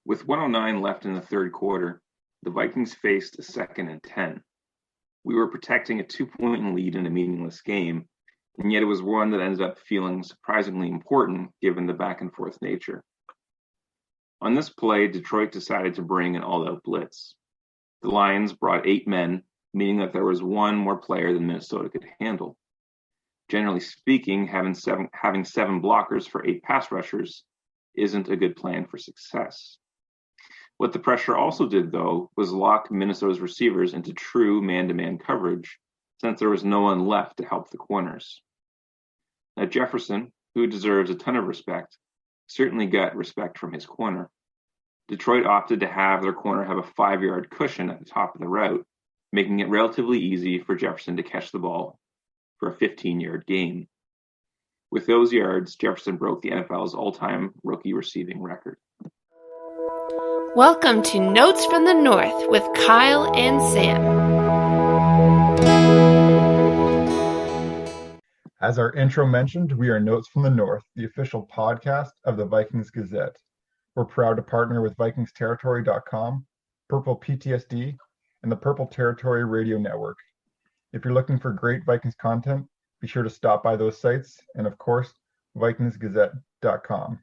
With 109 left in the third quarter, the Vikings faced a 2nd and 10. We were protecting a 2-point lead in a meaningless game, and yet it was one that ended up feeling surprisingly important given the back and forth nature. On this play, Detroit decided to bring an all-out blitz. The Lions brought 8 men, meaning that there was one more player than Minnesota could handle. Generally speaking, having seven blockers for 8 pass rushers isn't a good plan for success. What the pressure also did, though, was lock Minnesota's receivers into true man-to-man coverage, since there was no one left to help the corners. Now, Jefferson, who deserves a ton of respect, certainly got respect from his corner. Detroit opted to have their corner have a 5-yard cushion at the top of the route, making it relatively easy for Jefferson to catch the ball for a 15-yard gain. With those yards, Jefferson broke the NFL's all-time rookie receiving record. Welcome to Notes from the North with Kyle and Sam. As our intro mentioned, we are Notes from the North, the official podcast of the Vikings Gazette. We're proud to partner with VikingsTerritory.com, Purple PTSD, and the Purple Territory Radio Network. If you're looking for great Vikings content, be sure to stop by those sites, and of course, VikingsGazette.com.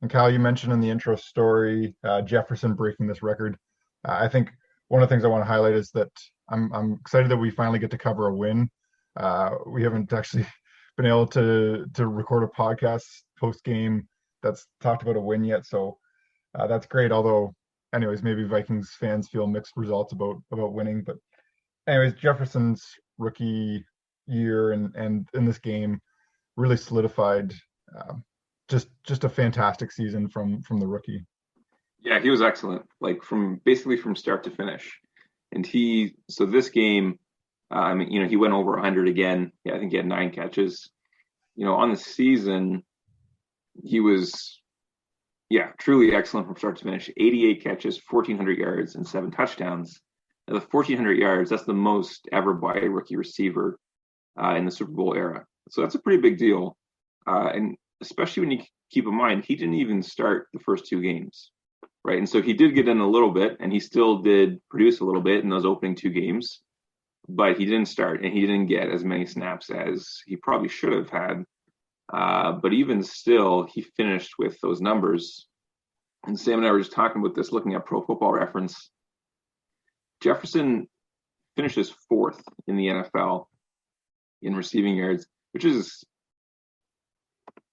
And Kyle, you mentioned in the intro story Jefferson breaking this record. I think one of the things I want to highlight is that I'm excited that we finally get to cover a win. We haven't actually been able to record a podcast post-game that's talked about a win yet, so that's great. Although, anyways, maybe Vikings fans feel mixed results about winning. But anyways, Jefferson's rookie year and in this game really solidified just a fantastic season from the rookie. Yeah, he was excellent, like from start to finish. And so this game, he went over 100 again. Yeah, I think he had 9 catches. On the season, he was, truly excellent from start to finish. 88 catches, 1,400 yards, and 7 touchdowns. Now, the 1,400 yards, that's the most ever by a rookie receiver in the Super Bowl era. So that's a pretty big deal. And especially when you keep in mind, he didn't even start the first 2 games, right? And so he did get in a little bit, and he still did produce a little bit in those opening 2 games, but he didn't start, and he didn't get as many snaps as he probably should have had. But even still, he finished with those numbers. And Sam and I were just talking about this, looking at Pro Football Reference. Jefferson finishes 4th in the NFL in receiving yards, which is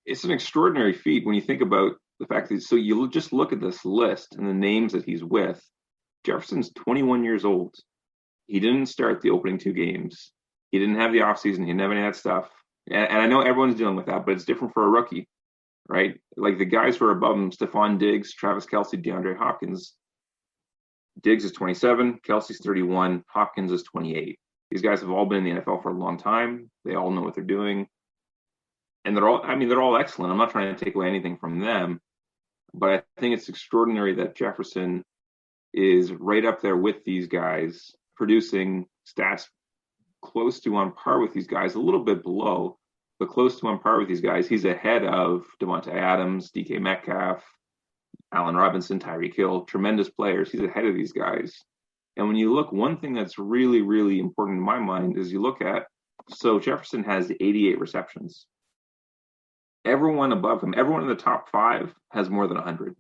it's an extraordinary feat when you think about the fact that, so you just look at this list and the names that he's with. Jefferson's 21 years old. He didn't start the opening 2 games. He didn't have the offseason. He didn't have any of that stuff. And I know everyone's dealing with that, but it's different for a rookie, right? Like the guys who are above him, Stephon Diggs, Travis Kelce, DeAndre Hopkins. Diggs is 27, Kelce's 31, Hopkins is 28. These guys have all been in the NFL for a long time. They all know what they're doing. And they're all excellent. I'm not trying to take away anything from them, but I think it's extraordinary that Jefferson is right up there with these guys, producing stats close to on par with these guys, a little bit below, but close to on par with these guys. He's ahead of Devontae Adams, DK Metcalf, Allen Robinson, Tyreek Hill, tremendous players. He's ahead of these guys. And when you look, one thing that's really, really important in my mind is you look at, so Jefferson has 88 receptions. Everyone above him, everyone in the top 5 has more than 100.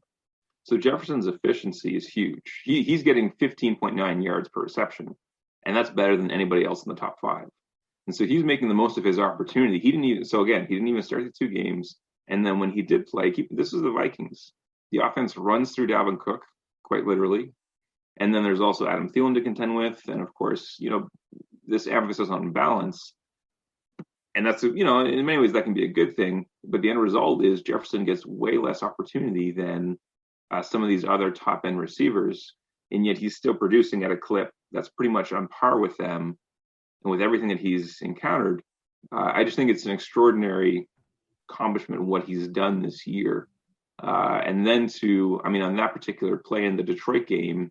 So Jefferson's efficiency is huge. He's getting 15.9 yards per reception, and that's better than anybody else in the top 5. And so he's making the most of his opportunity. He didn't even start the 2 games. And then when he did play, this is the Vikings. The offense runs through Dalvin Cook, quite literally. And then there's also Adam Thielen to contend with. And of course, this emphasis on balance. And that's, in many ways that can be a good thing. But the end result is Jefferson gets way less opportunity than some of these other top end receivers. And yet he's still producing at a clip that's pretty much on par with them and with everything that he's encountered. I just think it's an extraordinary accomplishment what he's done this year. And then on that particular play in the Detroit game,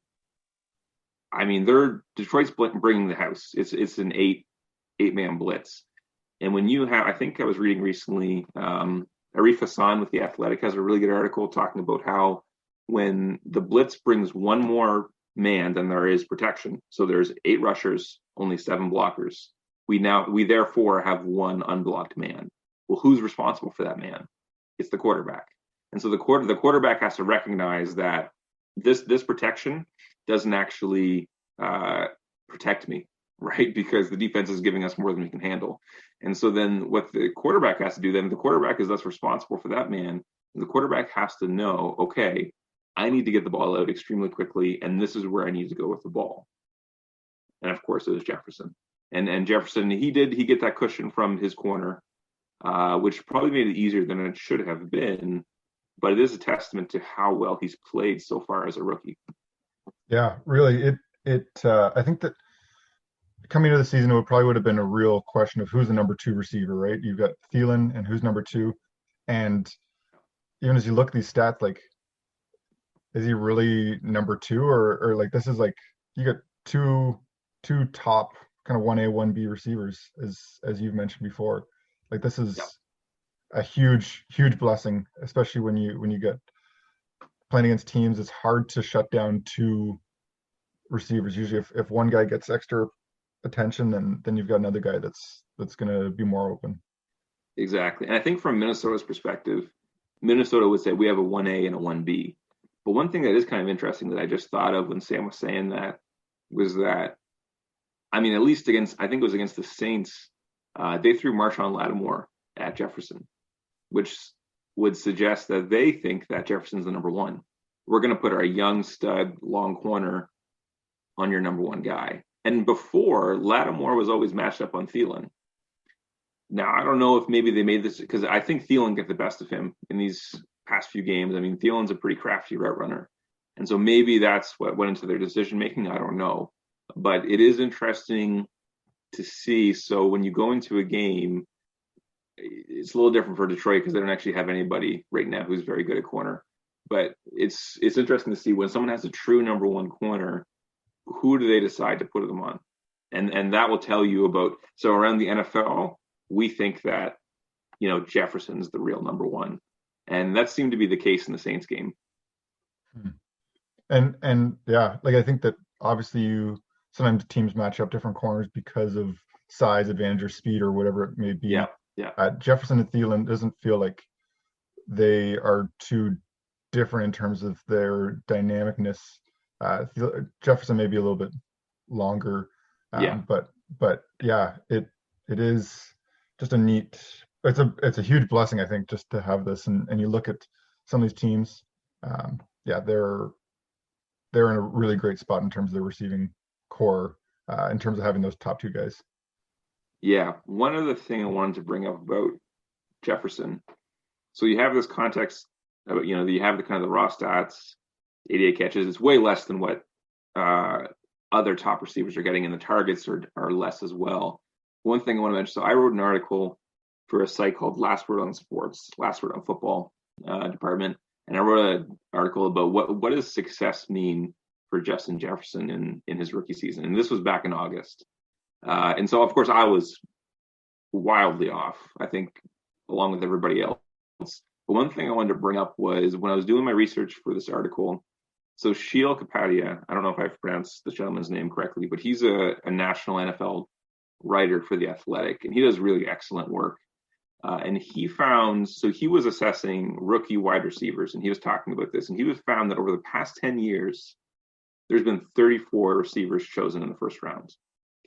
Detroit's bringing the house. It's an 8-man blitz. And when you have, I think I was reading recently, Arif Hassan with The Athletic has a really good article talking about how when the blitz brings one more man than there is protection, so there's 8 rushers, only 7 blockers, we therefore have one unblocked man. Well, who's responsible for that man? It's the quarterback. And so the quarterback has to recognize that this protection doesn't actually protect me, right? Because the defense is giving us more than we can handle. And so then what the quarterback has to do, then the quarterback is thus responsible for that man. And the quarterback has to know, okay, I need to get the ball out extremely quickly, and this is where I need to go with the ball. And of course, it was Jefferson. And Jefferson, he get that cushion from his corner, which probably made it easier than it should have been. But it is a testament to how well he's played so far as a rookie. Yeah, really. I think that coming into the season, it would have been a real question of who's the number 2 receiver, right? You've got Thielen and who's number 2. And even as you look at these stats, like, is he really number 2 or like this is like you got two top kind of 1A, 1B receivers as you've mentioned before. Like this is a huge blessing, especially when you get playing against teams. It's hard to shut down 2 receivers. Usually if one guy gets extra attention, then you've got another guy that's going to be more open. Exactly. And I think from Minnesota's perspective, Minnesota would say we have a 1A and a 1B. But one thing that is kind of interesting that I just thought of when Sam was saying that was that, I mean, at least I think it was against the Saints, they threw Marshawn Lattimore at Jefferson, which would suggest that they think that Jefferson's the number 1. We're going to put our young stud long corner on your number 1 guy. And before, Lattimore was always matched up on Thielen. Now, I don't know if maybe they made this because I think Thielen get the best of him in these past few games. I mean, Thielen's a pretty crafty route runner. And so maybe that's what went into their decision making. I don't know. But it is interesting to see. So when you go into a game, it's a little different for Detroit because they don't actually have anybody right now who's very good at corner. But it's interesting to see when someone has a true number 1 corner, who do they decide to put them on? And that will tell you about, so around the NFL, we think that, Jefferson's the real number 1. And that seemed to be the case in the Saints game. And yeah, like I think that obviously sometimes teams match up different corners because of size advantage or speed or whatever it may be. Yeah. Jefferson and Thielen doesn't feel like they are too different in terms of their dynamicness. Jefferson may be a little bit longer, but yeah, it is just a neat. It's a huge blessing, I think, just to have this. And you look at some of these teams, they're in a really great spot in terms of their receiving core, in terms of having those top 2 guys. Yeah, one other thing I wanted to bring up about Jefferson. So you have this context about, you have the kind of the raw stats, 88 catches. It's way less than what other top receivers are getting, and the targets are less as well. One thing I want to mention, so I wrote an article for a site called Last Word on Football department, and I wrote an article about what does success mean for Justin Jefferson in his rookie season, and this was back in August. And so, of course, I was wildly off, I think, along with everybody else. But one thing I wanted to bring up was when I was doing my research for this article, so Sheil Kapadia, I don't know if I've pronounced the gentleman's name correctly, but he's a national NFL writer for The Athletic, and he does really excellent work. And he found, so he was assessing rookie wide receivers, and he was talking about this, and he was found that over the past 10 years, there's been 34 receivers chosen in the first round.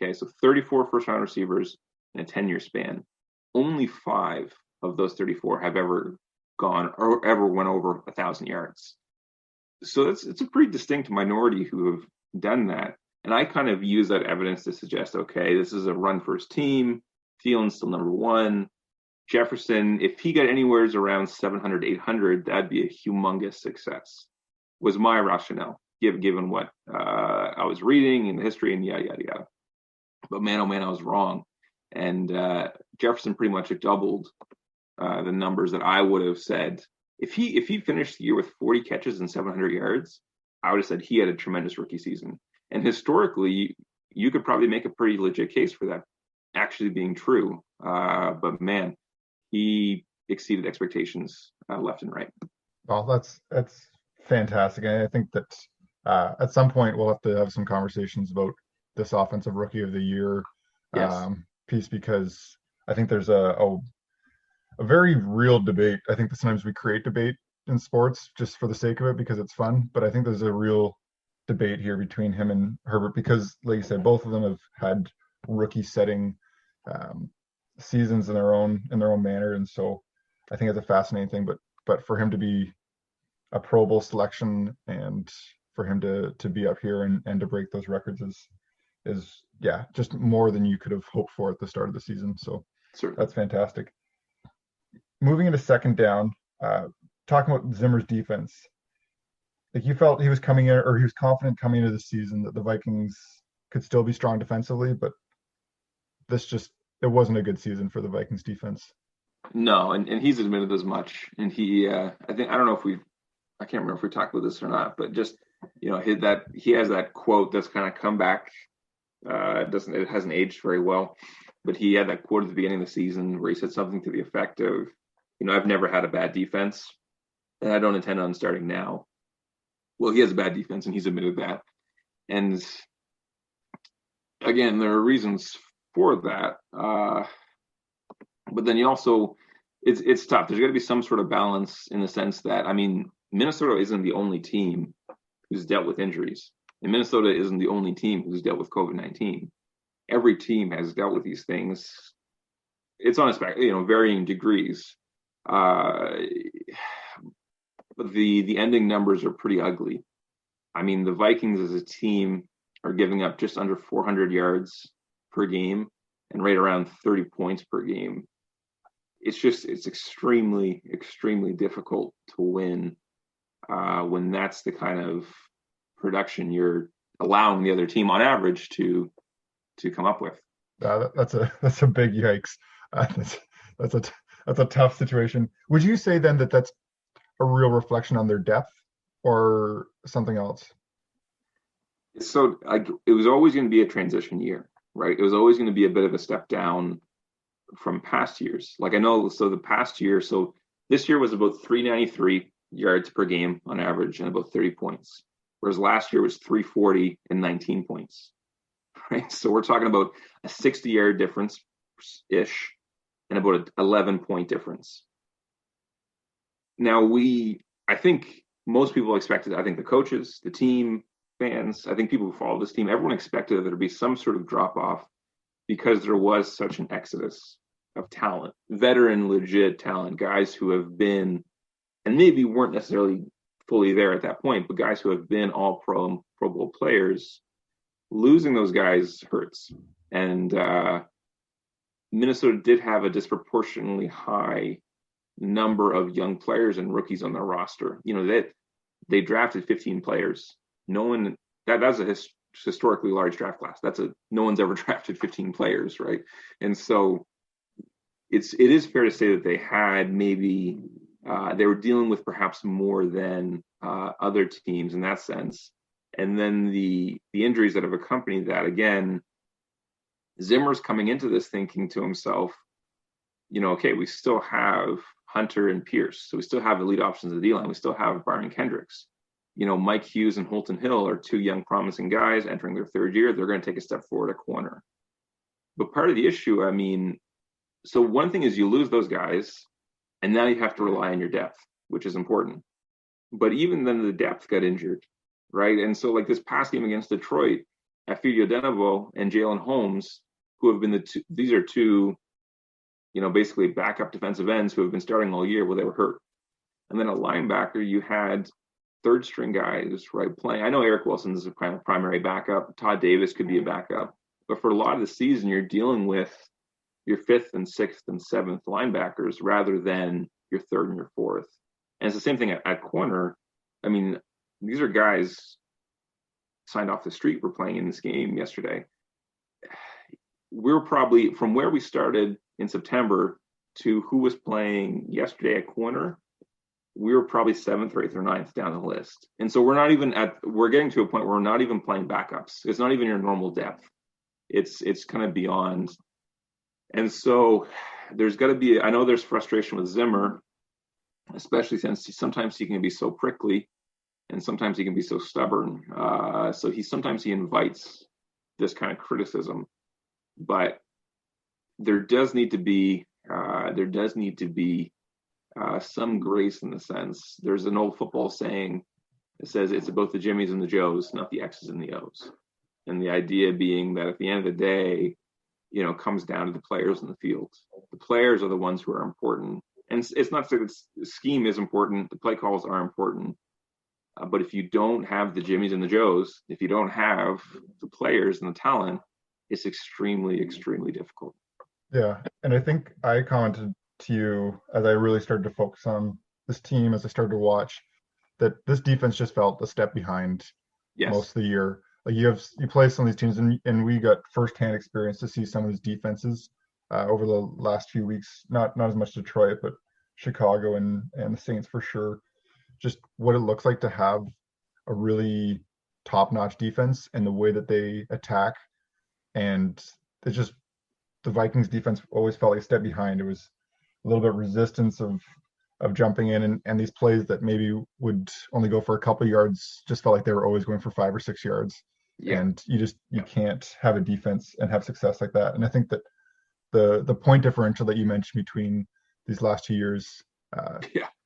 Okay, so 34 first-round receivers in a 10-year span. Only 5 of those 34 have ever gone or ever went over 1,000 yards. So it's a pretty distinct minority who have done that. And I kind of use that evidence to suggest, okay, this is a run-first team. Thielen's still number 1. Jefferson, if he got anywhere around 700, 800, that'd be a humongous success, was my rationale, given what I was reading and the history and yada, yada, yada. But man, oh man, I was wrong. And Jefferson pretty much doubled the numbers that I would have said. If he finished the year with 40 catches and 700 yards, I would have said he had a tremendous rookie season. And historically, you could probably make a pretty legit case for that actually being true. But man, he exceeded expectations left and right. Well, that's fantastic. And I think that at some point we'll have to have some conversations about this offensive rookie of the year Yes, piece, because I think there's a very real debate. I think that sometimes we create debate in sports just for the sake of it because it's fun, but I think there's a real debate here between him and Herbert because, like you said, both of them have had rookie-setting um, seasons in their own manner, and so I think it's a fascinating thing. But for him to be a Pro Bowl selection and for him to be up here and to break those records is yeah, just more than you could have hoped for at the start of the season. So certainly. that's fantastic. Moving into second down, talking about Zimmer's defense, like you felt he was coming in, or he was confident coming into the season that the Vikings could still be strong defensively, but this just it wasn't a good season for the Vikings defense. No, and he's admitted as much. And I think, I don't know if I can't remember if we talked about this or not, but just, he has that quote that's kind of come back. It hasn't aged very well, but he had that quote at the beginning of the season where he said something to the effect of, I've never had a bad defense and I don't intend on starting now. Well, he has a bad defense and he's admitted that. And again, there are reasons for that. But then it's tough. There's got to be some sort of balance in the sense that, Minnesota isn't the only team who's dealt with injuries. And Minnesota isn't the only team who's dealt with COVID-19. Every team has dealt with these things. It's on a varying degrees. But the ending numbers are pretty ugly. The Vikings as a team are giving up just under 400 yards per game and right around 30 points per game. It's extremely, extremely difficult to win when that's the kind of production you're allowing the other team on average to come up with. That's a big yikes. That's a tough situation. Would you say then that that's a real reflection on their depth or something else? So it was always going to be a transition year, right? It was always going to be a bit of a step down from past years. Like I know, so the past year, so this year was about 393 yards per game on average and about 30 points. Whereas last year was 340 and 19 points, right? So we're talking about a 60-yard difference-ish and about an 11-point difference. Now I think most people expected, I think the coaches, the team, fans, I think people who follow this team, everyone expected there to be some sort of drop-off because there was such an exodus of talent, veteran, legit talent, guys who have been, and maybe weren't necessarily fully there at that point, but guys who have been all Pro Bowl players. Losing those guys hurts. And Minnesota did have a disproportionately high number of young players and rookies on their roster. They drafted 15 players. No one, that's a historically large draft class. No one's ever drafted 15 players, right? And so it is fair to say that they had maybe they were dealing with perhaps more than other teams in that sense. And then the injuries that have accompanied that, again, Zimmer's coming into this thinking to himself, okay, we still have Hunter and Pierce, so we still have elite options of the D-line. We still have Byron Kendricks. Mike Hughes and Holton Hill are two young, promising guys entering their third year. They're going to take a step forward at corner. But part of the issue, so one thing is you lose those guys, and now you have to rely on your depth, which is important. But even then, the depth got injured, right? And so, like this past game against Detroit, Afidio Denavo and Jalen Holmes, who have been these are two, basically backup defensive ends who have been starting all year. Well, they were hurt. And then a linebacker, you had third string guys, right, playing. I know Eric Wilson is a primary backup. Todd Davis could be a backup. But for a lot of the season, you're dealing with your fifth and sixth and seventh linebackers rather than your third and your fourth. And it's the same thing at corner. These are guys signed off the street were playing in this game yesterday. We're probably, from where we started in September to who was playing yesterday at corner, we were probably seventh or eighth or ninth down the list. And so we're getting to a point where we're not even playing backups. It's not even your normal depth. It's kind of beyond. And so there's got to be, I know there's frustration with Zimmer, especially since sometimes he can be so prickly. and sometimes he can be so stubborn. So sometimes he invites this kind of criticism, but there does need to be some grace in the sense. There's an old football saying that says it's about the Jimmies and the Joes, not the X's and the O's. And the idea being that at the end of the day, comes down to the players in the field. The players are the ones who are important. And it's not that the scheme is important. The play calls are important. But if you don't have the Jimmies and the Joes, if you don't have the players and the talent, it's extremely, extremely difficult. Yeah. And I think I commented to you as I really started to focus on this team, as I started to watch, that this defense just felt a step behind most of the year. Like you play some of these teams, and we got firsthand experience to see some of these defenses over the last few weeks. Not as much Detroit, but Chicago and the Saints for sure. Just what it looks like to have a really top-notch defense and the way that they attack. And it's just the Vikings defense always felt like a step behind. It was a little bit resistance of jumping in, and these plays that maybe would only go for a couple yards just felt like they were always going for 5 or 6 yards. Yeah. And you can't have a defense and have success like that. And I think that the point differential that you mentioned between these last 2 years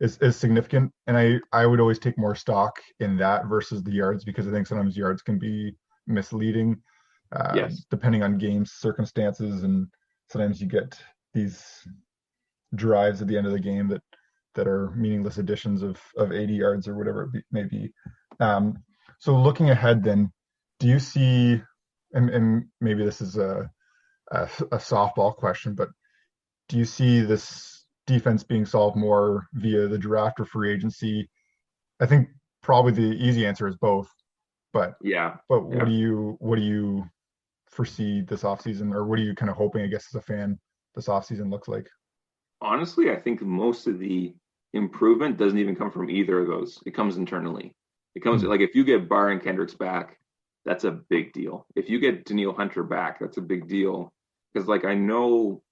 is significant. And I would always take more stock in that versus the yards, because I think sometimes yards can be misleading depending on game circumstances. And sometimes you get these drives at the end of the game that are meaningless additions of 80 yards or whatever it may be. So looking ahead then, do you see, and maybe this is a softball question, but do you see this defense being solved more via the draft or free agency? I think probably the easy answer is both, but what do you foresee this offseason, or what are you kind of hoping, I guess, as a fan, this offseason looks like? Honestly, I think most of the improvement doesn't even come from either of those. It comes internally. It comes like if you get Barr and Kendricks back, that's a big deal. If you get Danielle Hunter back, that's a big deal. Because I know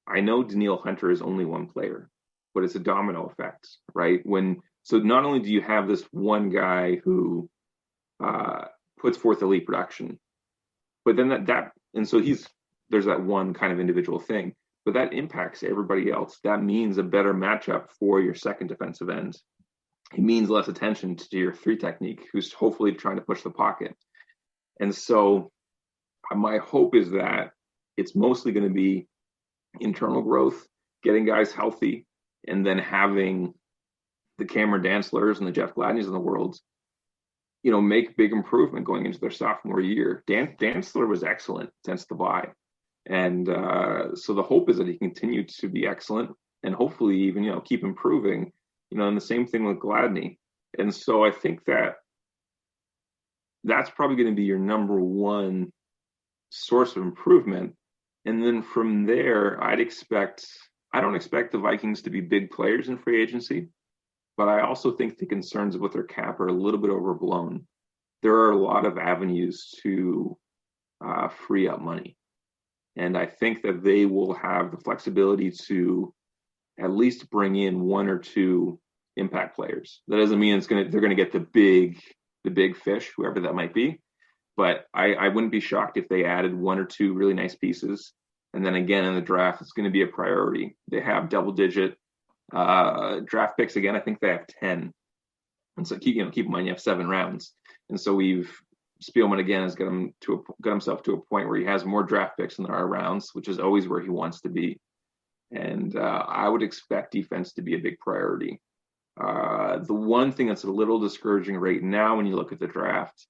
Danielle Hunter is only one player, but it's a domino effect, right? So not only do you have this one guy who puts forth elite production, but then there's that one kind of individual thing, but that impacts everybody else. That means a better matchup for your second defensive end. It means less attention to your 3 technique, who's hopefully trying to push the pocket. And so my hope is that it's mostly going to be internal growth, getting guys healthy, and then having the Cameron Dantzlers and the Jeff Gladneys in the world, make big improvement going into their sophomore year. Dantzler was excellent since the bye. And so the hope is that he continued to be excellent and hopefully even, keep improving, and the same thing with Gladney. And so I think that's probably going to be your number one source of improvement. And then from there, I don't expect the Vikings to be big players in free agency, but I also think the concerns with their cap are a little bit overblown. There are a lot of avenues to free up money. And I think that they will have the flexibility to at least bring in 1 or 2 impact players. That doesn't mean they're going to get the big fish, whoever that might be. But I wouldn't be shocked if they added 1 or 2 really nice pieces. And then again, in the draft, it's going to be a priority. They have double-digit draft picks again. I think they have 10. And so keep in mind, you have 7 rounds. And so Spielman again has got himself to a point where he has more draft picks than there are rounds, which is always where he wants to be. And I would expect defense to be a big priority. The one thing that's a little discouraging right now when you look at the draft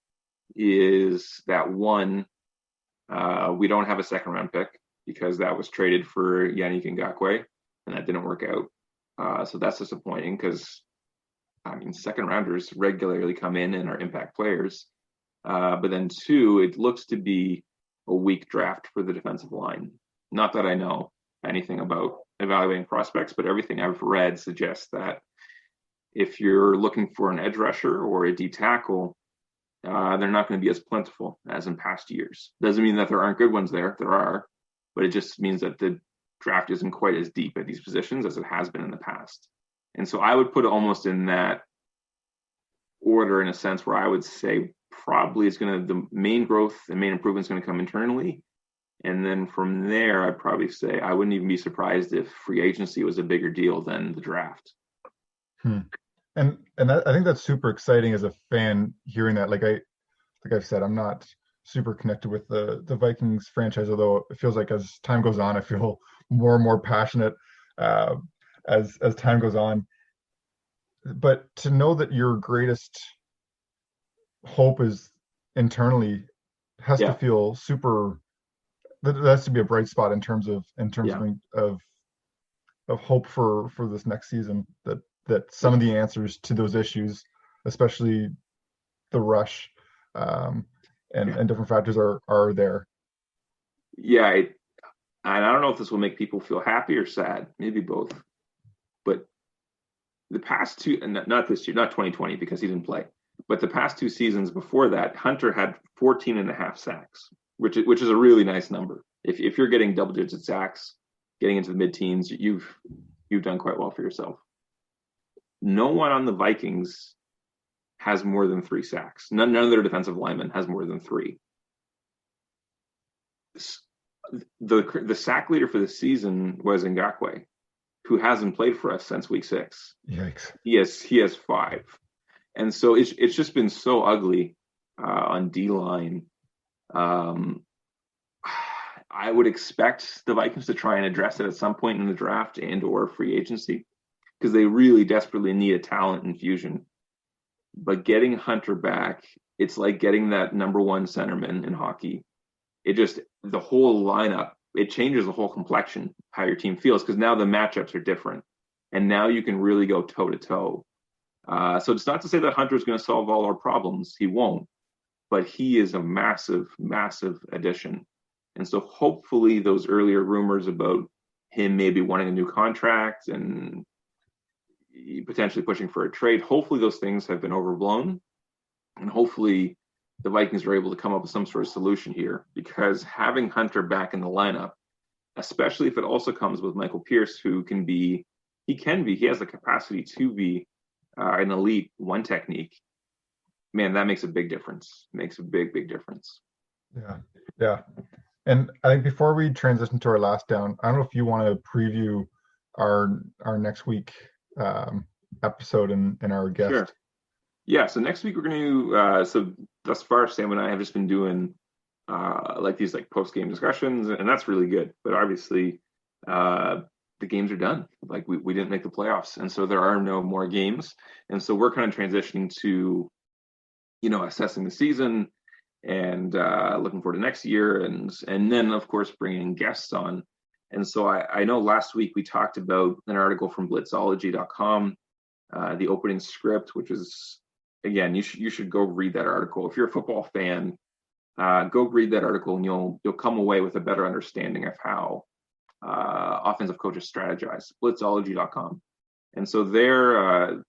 is that we don't have a 2nd round pick because that was traded for Yannick Ngakoue, and that didn't work out. So that's disappointing because, 2nd rounders regularly come in and are impact players. But then 2, it looks to be a weak draft for the defensive line. Not that I know anything about evaluating prospects, but everything I've read suggests that if you're looking for an edge rusher or a D tackle, they're not going to be as plentiful as in past years. Doesn't mean that there aren't good ones there. There are, but it just means that the draft isn't quite as deep at these positions as it has been in the past. And so I would put it almost in that order in a sense where I would say probably the main growth and main improvement is going to come internally. And then from there, I'd probably say I wouldn't even be surprised if free agency was a bigger deal than the draft. And I think that's super exciting as a fan hearing that. Like I've said, I'm not super connected with the Vikings franchise, although it feels like as time goes on, I feel more and more passionate as time goes on. But to know that your greatest hope is internally has to feel super. That has to be a bright spot in terms of hope for this next season. That some of the answers to those issues, especially the rush, and different factors are there. Yeah, and I don't know if this will make people feel happy or sad, maybe both. But the past two, and not this year, not 2020 because he didn't play, but the past two seasons before that, Hunter had 14 and a half sacks, which is a really nice number. If you're getting double-digit sacks, getting into the mid-teens, you've done quite well for yourself. No one on the Vikings has more than 3 sacks. None of their defensive linemen has more than 3. The sack leader for the season was Ngakoue, who hasn't played for us since week 6. Yikes! He has 5, and so it's just been so ugly on D-line. I would expect the Vikings to try and address it at some point in the draft and or free agency because they really desperately need a talent infusion. But getting Hunter back, it's like getting that number 1 centerman in hockey. The whole lineup, it changes the whole complexion, how your team feels, because now the matchups are different. And now you can really go toe-to-toe. So it's not to say that Hunter's going to solve all our problems. He won't. But he is a massive, massive addition. And so hopefully those earlier rumors about him maybe wanting a new contract and potentially pushing for a trade, hopefully those things have been overblown. And hopefully the Vikings are able to come up with some sort of solution here, because having Hunter back in the lineup, especially if it also comes with Michael Pierce, he has the capacity to be an elite one technique. Man, that makes a big difference. Makes a big, big difference. Yeah. And I think before we transition to our last down, I don't know if you want to preview our next week episode and our guest. Sure. Yeah. So next week we're going to. So thus far, Sam and I have just been doing these post game discussions, and that's really good. But obviously, the games are done. Like we didn't make the playoffs, and so there are no more games. And so we're kind of transitioning to, assessing the season and looking forward to next year, and then of course bringing guests on. And so I know last week we talked about an article from blitzology.com, the opening script, which is, again, you should go read that article. If you're a football fan, go read that article and you'll come away with a better understanding of how offensive coaches strategize. Blitzology.com. And so there,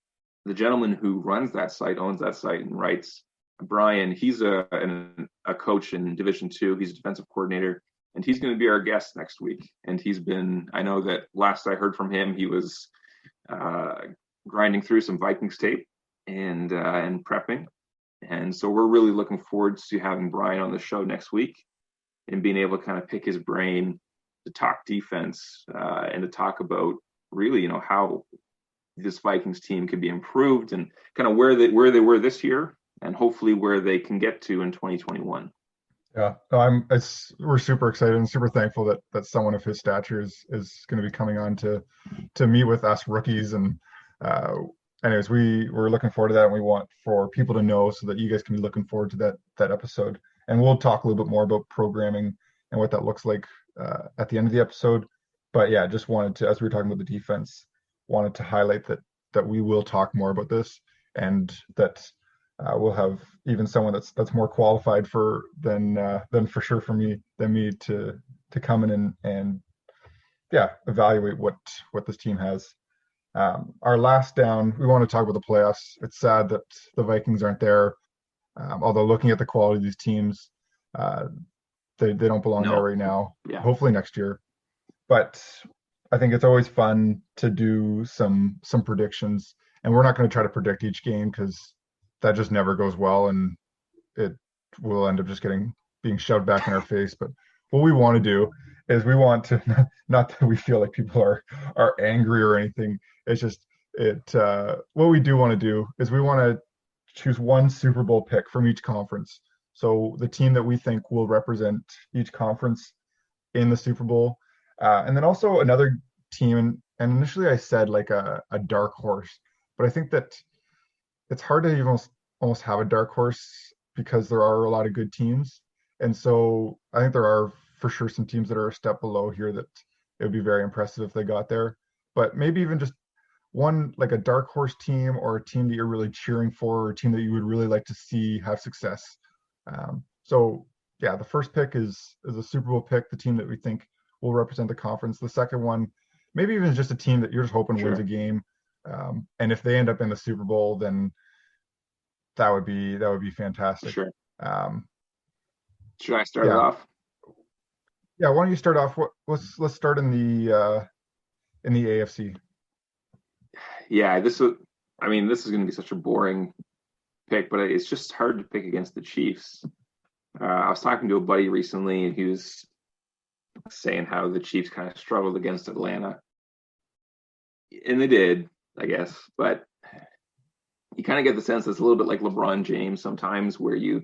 the gentleman who runs that site, owns that site, and writes, Brian, he's a coach in Division II. He's a defensive coordinator, and he's going to be our guest next week. And I know that last I heard from him, he was grinding through some Vikings tape and prepping. And so we're really looking forward to having Brian on the show next week and being able to kind of pick his brain to talk defense and to talk about really, how this Vikings team could be improved and kind of where they were this year, and hopefully where they can get to in 2021. Yeah, we're super excited and super thankful that someone of his stature is going to be coming on to meet with us rookies. And anyways, we're looking forward to that, and we want for people to know so that you guys can be looking forward to that episode. And we'll talk a little bit more about programming and what that looks like at the end of the episode. But yeah, just wanted to, as we were talking about the defense, wanted to highlight that we will talk more about this, and that we'll have even someone that's more qualified than for sure than me to come in and evaluate what this team has. Our last down, we want to talk about the playoffs. It's sad that the Vikings aren't there. Although looking at the quality of these teams, they don't belong there right now. Yeah. Hopefully next year. But I think it's always fun to do some predictions, and we're not going to try to predict each game because that just never goes well, and it will end up just being shoved back in our face. But what we want to do is we want to not that we feel like people are angry or anything. It's just what we do want to do is we want to choose one Super Bowl pick from each conference. So the team that we think will represent each conference in the Super Bowl, and then also another team. And initially I said like a dark horse, but I think that it's hard to even almost have a dark horse because there are a lot of good teams. And so I think there are for sure some teams that are a step below here that it would be very impressive if they got there. But maybe even just one like a dark horse team or a team that you're really cheering for or a team that you would really like to see have success. So yeah, the first pick is a Super Bowl pick, the team that we think will represent the conference. The second one, maybe even just a team that you're just hoping wins a game. And if they end up in the Super Bowl, then that would be fantastic. Sure. Um, Should I start it off? Yeah, why don't you start off? Let's start in the AFC. Yeah, this is going to be such a boring pick, but it's just hard to pick against the Chiefs. I was talking to a buddy recently, and he was saying how the Chiefs kind of struggled against Atlanta, and they did, I guess. But you kind of get the sense it's a little bit like LeBron James sometimes, where you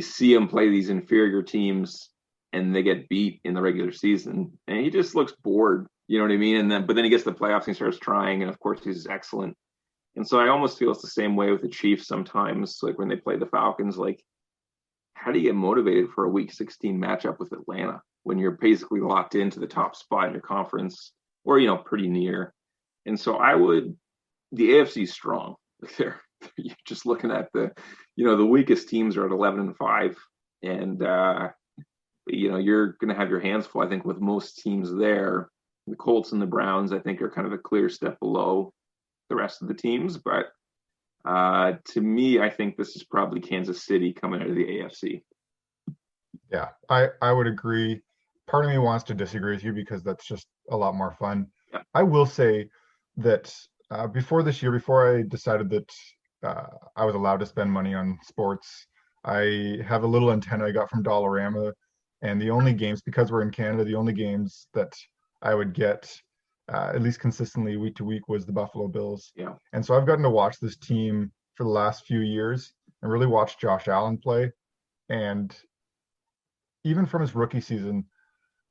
see him play these inferior teams and they get beat in the regular season, and he just looks bored. You know what I mean? But then he gets to the playoffs and he starts trying, and of course he's excellent. And so I almost feel it's the same way with the Chiefs sometimes, like when they play the Falcons. Like, how do you get motivated for a Week 16 matchup with Atlanta when you're basically locked into the top spot in your conference, or pretty near? And so the AFC is strong. You're just looking at the weakest teams are at 11-5, and you're going to have your hands full, I think, with most teams there. The Colts and the Browns, I think, are kind of a clear step below the rest of the teams. But to me, I think this is probably Kansas City coming out of the AFC. Yeah, I would agree. Part of me wants to disagree with you because that's just a lot more fun. Yeah. I will say that before this year, before I decided that I was allowed to spend money on sports, I have a little antenna I got from Dollarama, and the only games, because we're in Canada, the only games that I would get at least consistently week to week was the Buffalo Bills. Yeah. And so I've gotten to watch this team for the last few years and really watch Josh Allen play. And even from his rookie season,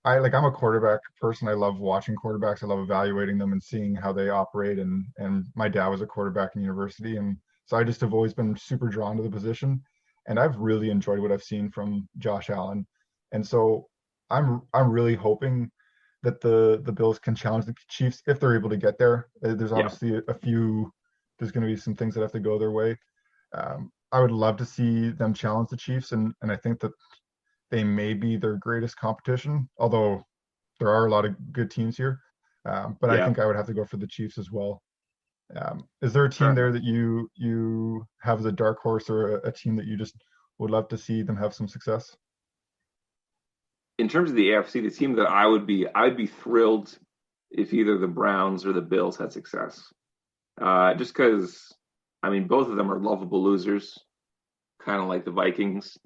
I'm a quarterback person. I love watching quarterbacks. I love evaluating them and seeing how they operate. And my dad was a quarterback in university. And so I just have always been super drawn to the position. And I've really enjoyed what I've seen from Josh Allen. And so I'm really hoping that the Bills can challenge the Chiefs if they're able to get there. There's obviously there's going to be some things that have to go their way. I would love to see them challenge the Chiefs, and I think that they may be their greatest competition, although there are a lot of good teams here. But I think I would have to go for the Chiefs as well. Is there a team there that you have as a dark horse, or a team that you just would love to see them have some success? In terms of the AFC, the team that I'd be thrilled if either the Browns or the Bills had success. Just because, both of them are lovable losers, kind of like the Vikings.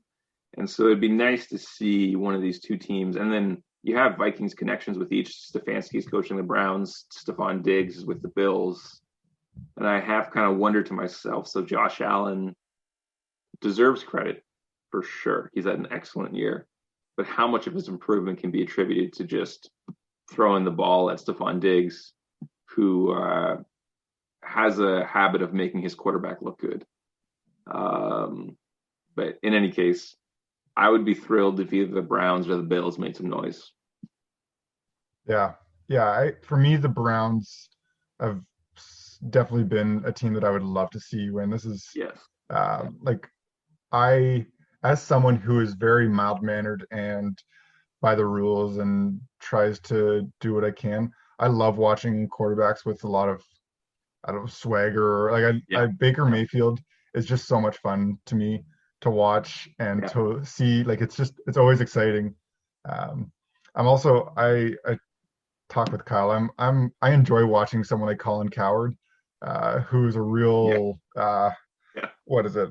And so it'd be nice to see one of these two teams. And then you have Vikings connections with each. Stefanski's coaching the Browns. Stephon Diggs is with the Bills. And I have kind of wondered to myself, so Josh Allen deserves credit for sure. He's had an excellent year. But how much of his improvement can be attributed to just throwing the ball at Stephon Diggs, who has a habit of making his quarterback look good. But in any case, I would be thrilled if either the Browns or the Bills made some noise. Yeah. For me, the Browns have definitely been a team that I would love to see win. This is as someone who is very mild-mannered and by the rules and tries to do what I can, I love watching quarterbacks with a lot of, swagger. Baker Mayfield is just so much fun to me to watch and to see. It's always exciting. I talk with Kyle. I enjoy watching someone like Colin Cowherd, who's a real Yeah, what is it?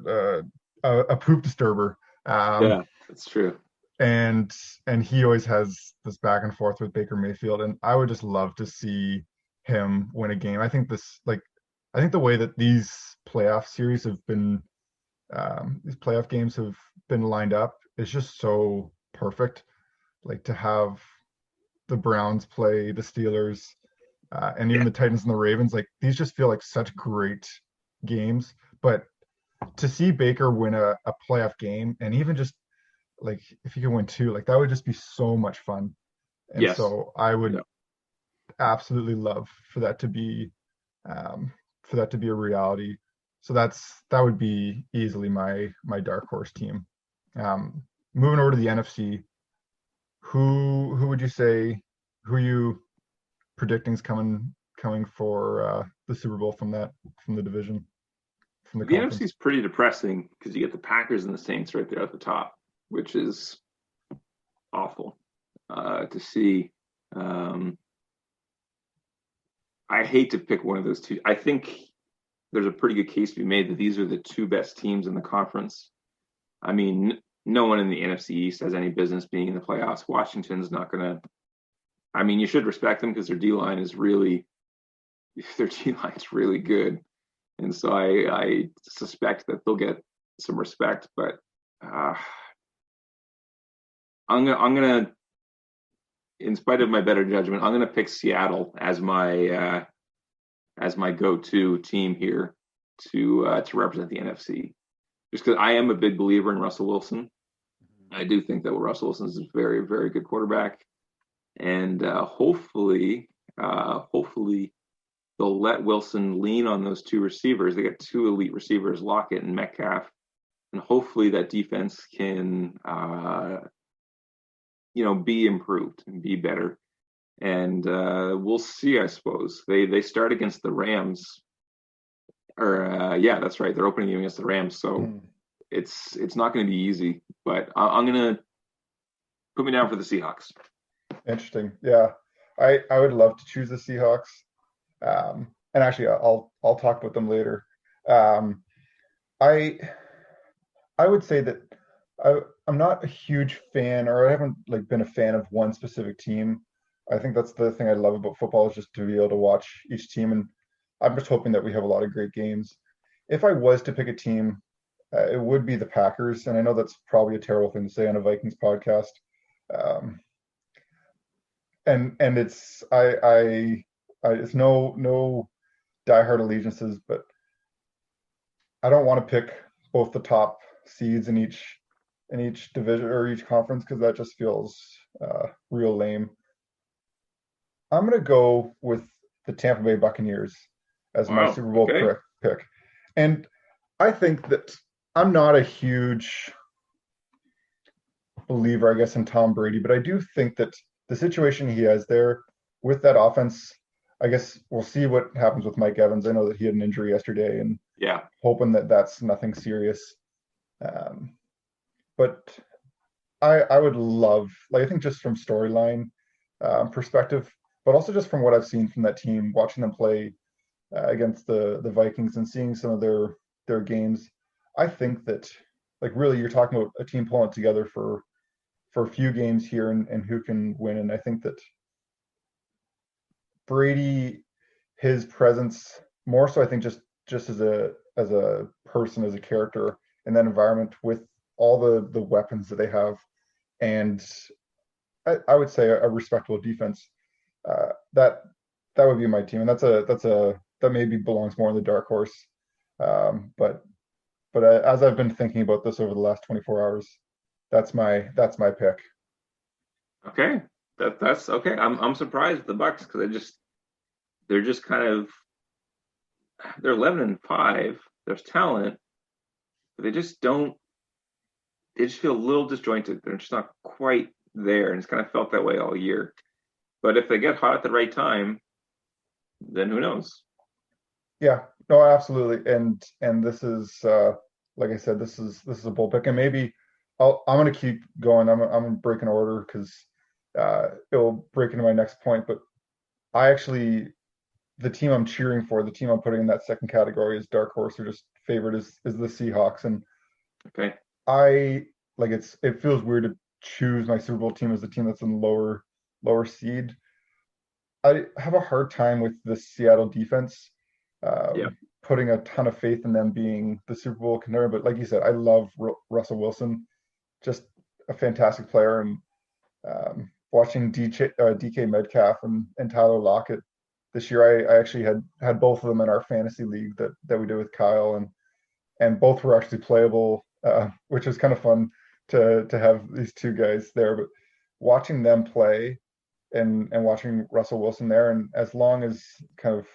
A poop disturber. Um, yeah, that's true. and and he always has this back and forth with Baker Mayfield, and I would just love to see him win a game. I think the way that these playoff games have been lined up is just so perfect. Like to have the Browns play the Steelers, and even Yeah, the Titans and the Ravens, like these just feel like such great games. But to see Baker win a playoff game, and even just like if he could win two, like that would just be so much fun. And yes, so I would yeah. absolutely love um, for that to be a reality. So that would be easily my dark horse team. Um, moving over to the NFC, who would you say who are you predicting is coming for the Super Bowl from the division from the The NFC conference? is pretty depressing because you get the Packers and the Saints right there at the top, which is awful to see. Um, I hate to pick one of those two. I think there's a pretty good case to be made that these are the two best teams in the conference. I mean, no one in the NFC East has any business being in the playoffs. Washington's not going to. I mean, you should respect them because their D line's really good, and so I suspect that they'll get some respect. But uh, I'm gonna, in spite of my better judgment, I'm gonna pick Seattle as my go-to team here to represent the NFC. Just because I am a big believer in Russell Wilson. I do think that Russell Wilson is a very, very good quarterback, and hopefully they'll let Wilson lean on those two receivers. They got two elite receivers, Lockett and Metcalf, and hopefully that defense can be improved and be better. And we'll see. I suppose they start against the Rams, or yeah, that's right. They're opening against the Rams, so Hmm. it's not going to be easy. But I'm gonna put me down for the Seahawks. Interesting. Yeah, I would love to choose the Seahawks. And actually, I'll talk about them later. Um, I I would say that I'm not a huge fan, or I haven't like been a fan of one specific team. I think that's the thing I love about football is just to be able to watch each team, and I'm just hoping that we have a lot of great games. If I was to pick a team, it would be the Packers, and I know that's probably a terrible thing to say on a Vikings podcast. Um, and it's no diehard allegiances, but I don't want to pick both the top seeds in each division or each conference because that just feels real lame. I'm gonna go with the Tampa Bay Buccaneers as my Wow. Super Bowl Okay. pick, and I think that I'm not a huge believer, I guess, in Tom Brady, but I do think that the situation he has there with that offense, I guess we'll see what happens with Mike Evans. I know that he had an injury yesterday, and Yeah. hoping that that's nothing serious. Um, but I would love, like, I think just from storyline perspective, but also just from what I've seen from that team, watching them play against the Vikings and seeing some of their games, I think that like really you're talking about a team pulling it together for a few games here and who can win. And I think that Brady, his presence more so, I think just as a person, as a character in that environment with all the weapons that they have, and I would say a respectable defense. That that would be my team, and that maybe belongs more in the dark horse. But as I've been thinking about this over the last 24 hours, that's my pick. Okay. That's okay. I'm surprised at the Bucks because they're just kind of they're 11-5. There's talent, but they just don't. They just feel a little disjointed. They're just not quite there, and it's kind of felt that way all year. But if they get hot at the right time, then who knows? Yeah, no, absolutely. And this is like I said, this is a bull pick, and maybe I'm gonna keep going. I'm gonna break an order because it'll break into my next point. But I actually the team I'm cheering for, the team I'm putting in that second category is dark horse, who just favorite is the Seahawks, and Okay. I like it feels weird to choose my Super Bowl team as the team that's in lower seed. I have a hard time with the Seattle defense, Yeah. putting a ton of faith in them being the Super Bowl contender. But like you said, I love Russell Wilson, just a fantastic player, and watching DK Metcalf and Tyler Lockett this year, I actually had both of them in our fantasy league that we did with Kyle, and both were actually playable, which is kind of fun to have these two guys there. But watching them play and watching Russell Wilson there, and as long as kind of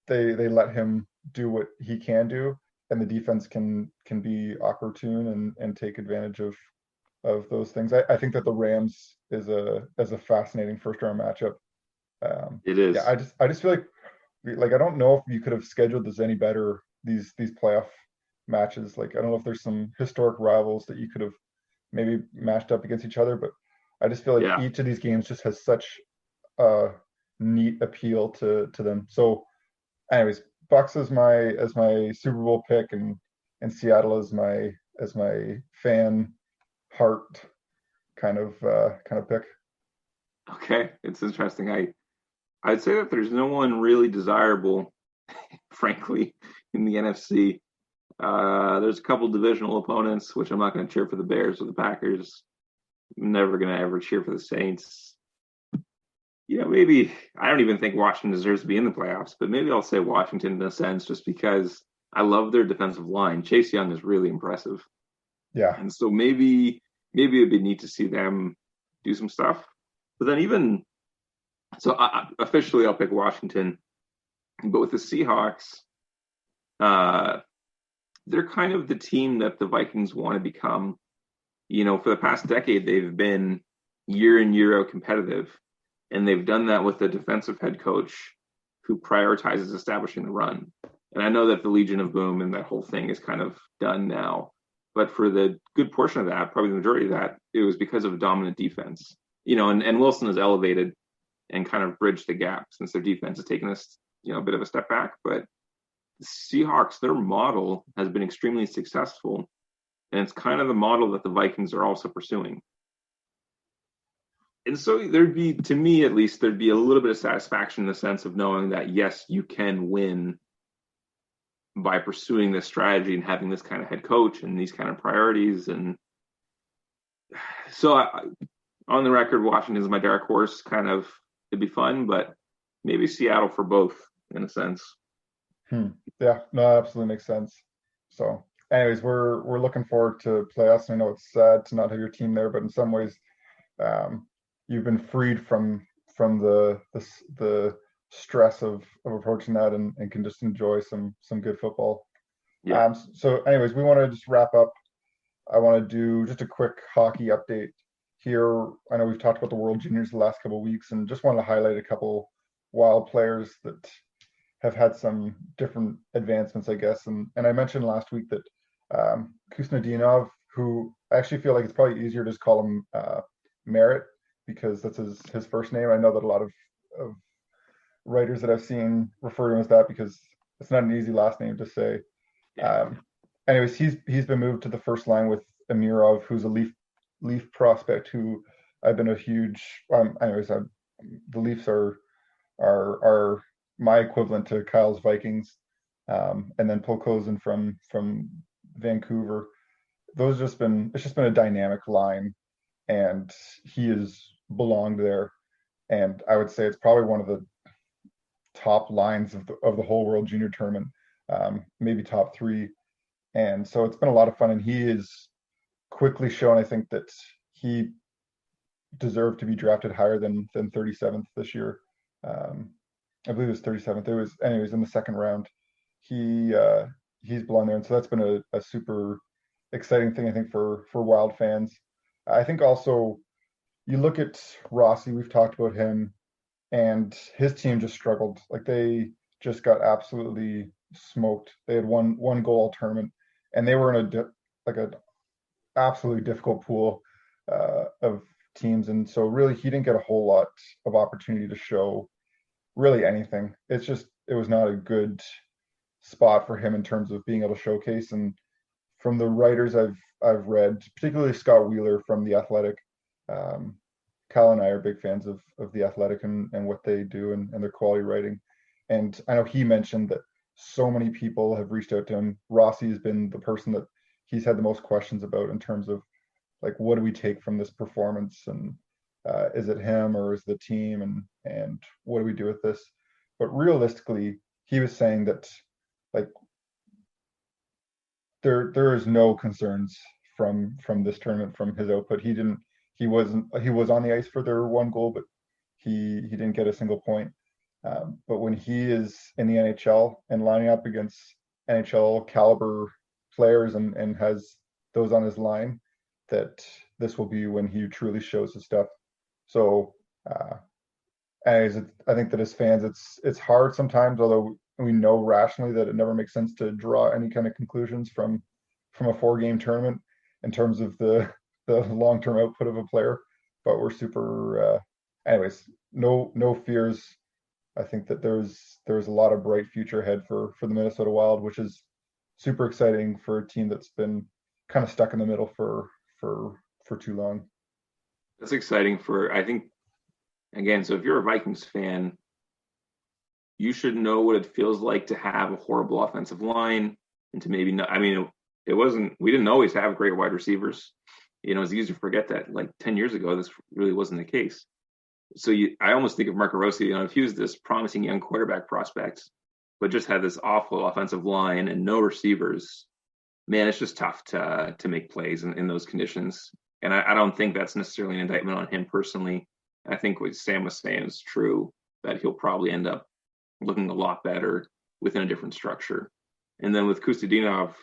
they let him do what he can do, and the defense can be opportune and take advantage of those things. I think that the Rams is a fascinating first round matchup. It Yeah, is. I just feel like I don't know if you could have scheduled this any better, these playoff matches. Like I don't know if there's some historic rivals that you could have maybe matched up against each other, but I just feel like Yeah. each of these games just has such a neat appeal to them. So anyways, Bucks as my Super Bowl pick, and Seattle as my fan heart kind of pick. Okay. It's interesting. I'd say that there's no one really desirable, frankly, in the NFC. There's a couple divisional opponents, which I'm not going to cheer for the Bears or the Packers. I'm never going to ever cheer for the Saints. Maybe I don't even think Washington deserves to be in the playoffs, but maybe I'll say Washington in a sense, just because I love their defensive line. Chase Young is really impressive, Yeah. and so maybe it'd be neat to see them do some stuff. But then even so, officially I'll pick Washington, but with the Seahawks, uh, they're kind of the team that the Vikings want to become. For the past decade, they've been year in, year out competitive. And they've done that with a defensive head coach who prioritizes establishing the run. And I know that the Legion of Boom and that whole thing is kind of done now. But for the good portion of that, probably the majority of that, it was because of a dominant defense. And Wilson has elevated and kind of bridged the gap since their defense has taken us, a bit of a step back. But the Seahawks, their model has been extremely successful. And it's kind of the model that the Vikings are also pursuing. And so to me at least, there'd be a little bit of satisfaction in the sense of knowing that, yes, you can win by pursuing this strategy and having this kind of head coach and these kind of priorities. And so on the record, Washington is my dark horse. Kind of, it'd be fun, but maybe Seattle for both in a sense. Yeah, no, that absolutely makes sense. So anyways, we're looking forward to playoffs. I know it's sad to not have your team there, but in some ways, you've been freed from the stress of approaching that, and can just enjoy some good football. Yeah. So anyways, we want to just wrap up. I want to do just a quick hockey update here. I know we've talked about the World Juniors the last couple of weeks, and just want to highlight a couple wild players that have had some different advancements, I guess. And I mentioned last week that Kusnedinov, who I actually feel like it's probably easier to just call him Merritt, because that's his first name. I know that a lot of writers that I've seen refer to him as that because it's not an easy last name to say. Anyways, he's been moved to the first line with Amirov, who's a Leaf prospect who I've been a huge. The Leafs are my equivalent to Kyle's Vikings, and then Polkozin from Vancouver. It's just been a dynamic line, and he has belonged there. And I would say it's probably one of the top lines of the whole World Junior Tournament, maybe top three. And so it's been a lot of fun, and he is quickly shown, I think, that he deserved to be drafted higher than 37th this year. I believe it was 37th. It was, anyways, in the second round. He's belonged there, and so that's been a super exciting thing, I think, for Wild fans. I think also you look at Rossi. We've talked about him, and his team just struggled. Like they just got absolutely smoked. They had one goal tournament, and they were in a absolutely difficult pool of teams, and so really he didn't get a whole lot of opportunity to show really anything. It was not a good spot for him in terms of being able to showcase. And from the writers I've read, particularly Scott Wheeler from The Athletic, Kyle and I are big fans of The Athletic and what they do and their quality writing. And I know he mentioned that so many people have reached out to him. Rossi has been the person that he's had the most questions about in terms of like, what do we take from this performance, and is it him or is it the team, and what do we do with this? But realistically, he was saying that like there is no concerns from this tournament, from his output. He was on the ice for their one goal, but he didn't get a single point. But when he is in the NHL and lining up against NHL caliber players and has those on his line, that this will be when he truly shows his stuff. So I think that as fans, it's hard sometimes, although we know rationally that it never makes sense to draw any kind of conclusions from a 4-game tournament in terms of the long-term output of a player. But we're super anyways, no fears. I think that there's a lot of bright future ahead for the Minnesota Wild, which is super exciting for a team that's been kind of stuck in the middle for too long. That's exciting I think, again, so if you're a Vikings fan, you should know what it feels like to have a horrible offensive line and to maybe not, I mean, we didn't always have great wide receivers. It's easy to forget that like 10 years ago, this really wasn't the case. So I almost think of Marco Rossi, if he was this promising young quarterback prospect, but just had this awful offensive line and no receivers, man, it's just tough to make plays in those conditions. And I don't think that's necessarily an indictment on him personally. I think what Sam was saying is true, that he'll probably end up looking a lot better within a different structure. And then with Kostadinov,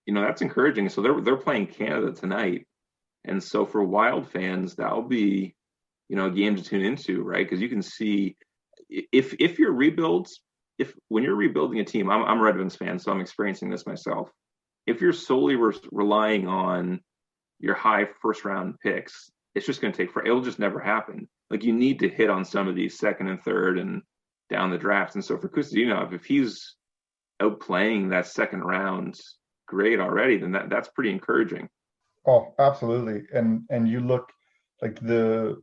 that's encouraging. So they're playing Canada tonight. And so for Wild fans, that'll be, a game to tune into, right? Because you can see if your rebuilds, when you're rebuilding a team, I'm a Red Wings fan, so I'm experiencing this myself. If you're solely relying on your high first round picks, it's just going to it'll just never happen. Like, you need to hit on some of these second and third and down the draft. And so for Kostadinov, if he's outplaying that second round grade already, then that's pretty encouraging. Oh, absolutely. And you look like the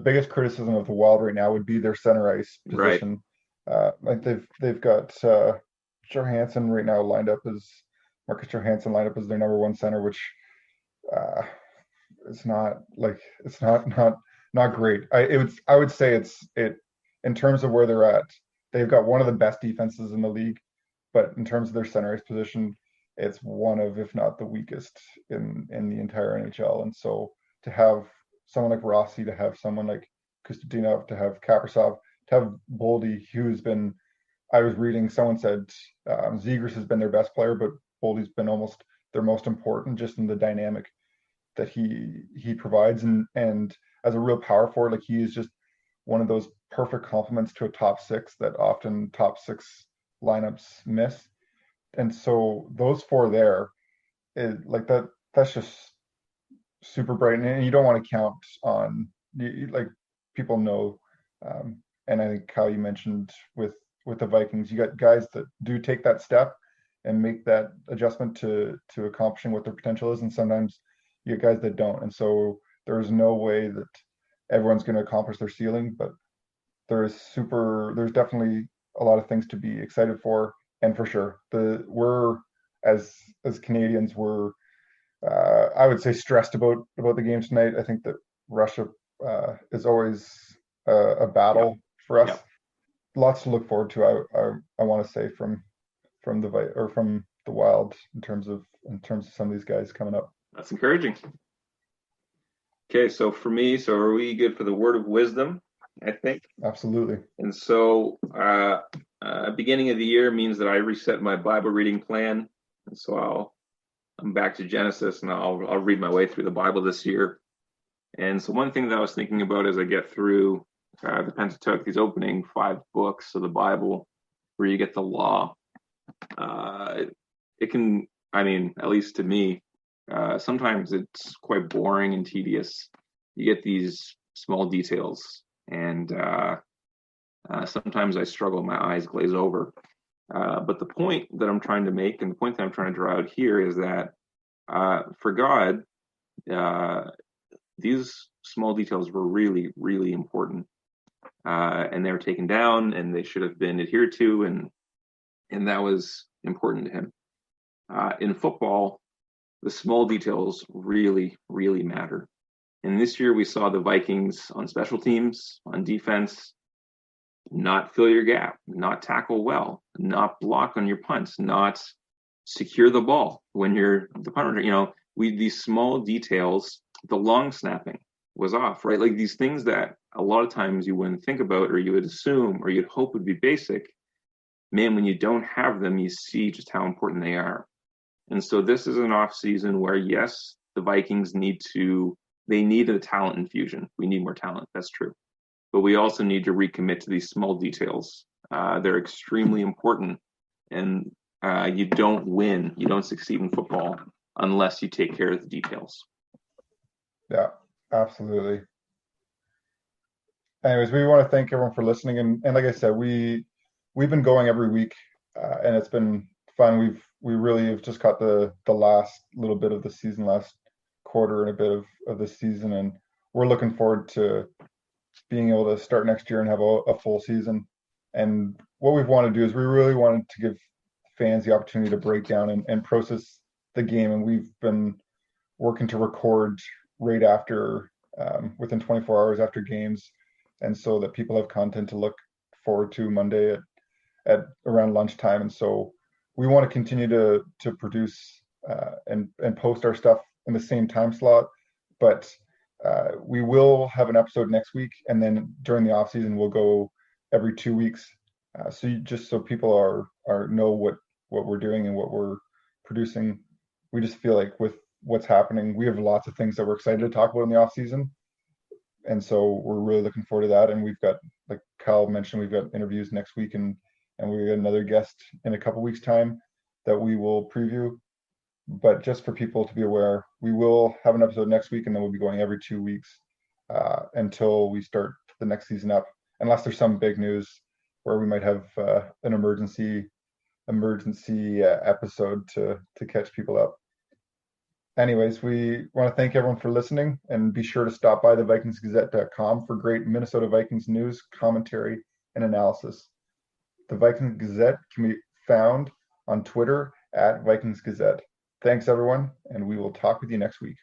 biggest criticism of the Wild right now would be their center ice position. Right. Like they've got Johansson right now lined up as Marcus Johansson lined up as their number one center, which it's not great. I would say it in terms of where they're at. They've got one of the best defenses in the league, but in terms of their center ice position, it's one of, if not the weakest in the entire NHL. And so to have someone like Rossi, to have someone like Kostadinov, to have Kaprizov, to have Boldy, who's been, I was reading, someone said Zegras has been their best player, but Boldy's been almost their most important, just in the dynamic that he provides. And as a real power forward, like, he is just one of those perfect complements to a top six that often top six lineups miss. And so those four there, that's just super bright. And you don't want to count on, like, people know. And I think, Kyle, you mentioned with the Vikings, you got guys that do take that step and make that adjustment to accomplishing what their potential is. And sometimes you get guys that don't. And so there's no way that everyone's going to accomplish their ceiling, but there's definitely a lot of things to be excited for. And for sure, we're as Canadians, we're I would say stressed about the game tonight. I think that Russia is always a battle for us. Lots to look forward to. I want to say from the Wild in terms of some of these guys coming up. That's encouraging. Okay, so for me, are we good for the word of wisdom? I think. Absolutely. And so beginning of the year means that I reset my Bible reading plan. And so I'm back to Genesis, and I'll read my way through the Bible this year. And so one thing that I was thinking about as I get through the Pentateuch, these opening 5 books of the Bible, where you get the law, it can, at least to me, sometimes it's quite boring and tedious. You get these small details, and sometimes I struggle, my eyes glaze over. But the point that I'm trying to make, and the point that I'm trying to draw out here, is that for God, these small details were really, really important, and they were taken down, and they should have been adhered to, and that was important to him. In football, the small details really, really matter. And this year we saw the Vikings on special teams, on defense, not fill your gap, not tackle well, not block on your punts, not secure the ball when you're the punter. These small details, the long snapping was off, right? Like these things that a lot of times you wouldn't think about, or you would assume, or you'd hope would be basic. Man, when you don't have them, you see just how important they are. And so this is an off season where, yes, the Vikings need a talent infusion. We need more talent. That's true. But we also need to recommit to these small details. They're extremely important. And you don't succeed in football unless you take care of the details. Yeah, absolutely. Anyways, we want to thank everyone for listening. And like I said, we've been going every week, and it's been fun. We really have just got the last little bit of the season, last quarter and a bit of the season, and we're looking forward to being able to start next year and have a full season. And what we've wanted to do is we really wanted to give fans the opportunity to break down and process the game. And we've been working to record right after, within 24 hours after games, and so that people have content to look forward to Monday at around lunchtime. And so we want to continue to produce and post our stuff in the same time slot, but we will have an episode next week, and then during the off season we'll go every 2 weeks. Just so people are know what we're doing and what we're producing. We just feel like with what's happening, we have lots of things that we're excited to talk about in the off season, and so we're really looking forward to that. And we've got, like Kyle mentioned, we've got interviews next week, and we got another guest in a couple weeks time that we will preview. But just for people to be aware, we will have an episode next week, and then we'll be going every 2 weeks until we start the next season up, unless there's some big news where we might have an emergency episode to catch people up. Anyways, we want to thank everyone for listening, and be sure to stop by the VikingsGazette.com for great Minnesota Vikings news, commentary, and analysis. The Vikings Gazette can be found on Twitter at Vikings Gazette. Thanks, everyone, and we will talk with you next week.